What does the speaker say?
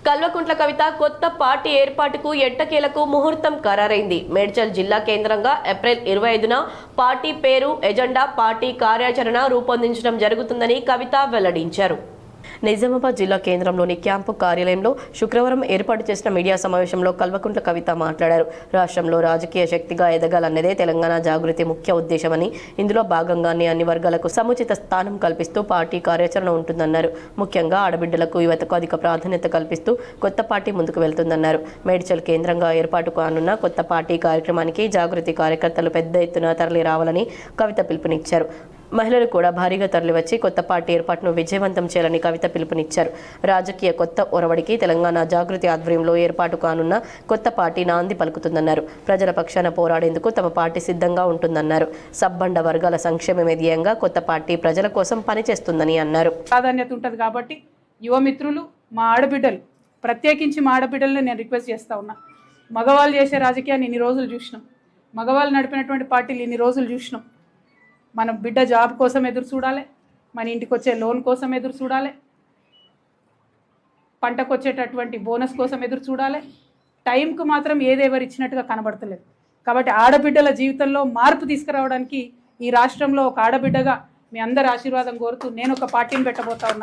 కల్వకుంట్ల కవిత కొత్త పార్టీ ఏర్పాటుకు ఎట్టకేలకు ముహూర్తం ఖరారైంది. మేడ్చల్ జిల్లా కేంద్రంగా ఏప్రిల్ 25న పార్టీ పేరు, ఎజెండా, పార్టీ కార్యాచరణ రూపొందించడం జరుగుతుందని కవిత వెల్లడించారు. నిజామాబాద్ జిల్లా కేంద్రంలోని క్యాంపు కార్యాలయంలో శుక్రవారం ఏర్పాటు చేసిన మీడియా సమావేశంలో కల్వకుంట్ల కవిత మాట్లాడారు. రాష్ట్రంలో రాజకీయ శక్తిగా ఎదగాలన్నదే తెలంగాణ జాగృతి ముఖ్య ఉద్దేశమని, ఇందులో భాగంగానే అన్ని వర్గాలకు సముచిత స్థానం కల్పిస్తూ పార్టీ కార్యాచరణ ఉంటుందన్నారు. ముఖ్యంగా ఆడబిడ్డలకు, యువతకు అధిక ప్రాధాన్యత కల్పిస్తూ కొత్త పార్టీ ముందుకు వెళ్తుందన్నారు. మేడ్చల్ కేంద్రంగా ఏర్పాటు కానున్న కొత్త పార్టీ కార్యక్రమానికి జాగృతి కార్యకర్తలు పెద్ద ఎత్తున తరలి రావాలని కవిత పిలుపునిచ్చారు. మహిళలు కూడా భారీగా తరలివచ్చి కొత్త పార్టీ ఏర్పాటును విజయవంతం చేయాలని కవిత పిలుపునిచ్చారు. రాజకీయ కొత్త ఒరవడికి తెలంగాణ జాగృతి ఆధ్వర్యంలో ఏర్పాటు కానున్న కొత్త పార్టీ నాంది పలుకుతుందన్నారు. ప్రజల పక్షాన పోరాడేందుకు తమ పార్టీ సిద్ధంగా ఉంటుందన్నారు. సబ్బండ వర్గాల సంక్షేమమే ధ్యేయంగా కొత్త పార్టీ ప్రజల కోసం పనిచేస్తుందని అన్నారు. ప్రాధాన్యత ఉంటుంది కాబట్టి యువ మిత్రులు, మా ఆడబిడ్డలు, ప్రత్యేకించి మా ఆడబిడ్డలను నేను రిక్వెస్ట్ చేస్తూ ఉన్నా. మగవాళ్ళు చేసే రాజకీయాన్ని ఇన్ని రోజులు చూసినాం, మగవాళ్ళు నడిపినటువంటి పార్టీలు ఇన్ని రోజులు చూసినాం. మన బిడ్డ జాబ్ కోసం ఎదురు చూడాలి, మన ఇంటికి వచ్చే లోన్ కోసం ఎదురు చూడాలి, పంటకు వచ్చేటటువంటి బోనస్ కోసం ఎదురు చూడాలి. టైంకు మాత్రం ఏదెవరు ఇచ్చినట్టుగా కనబడతలేదు. కాబట్టి ఆడబిడ్డల జీవితంలో మార్పు తీసుకురావడానికి ఈ రాష్ట్రంలో ఒక ఆడబిడ్డగా మీ అందరి ఆశీర్వాదం కోరుతూ నేను ఒక పార్టీని పెట్టబోతా ఉన్నా.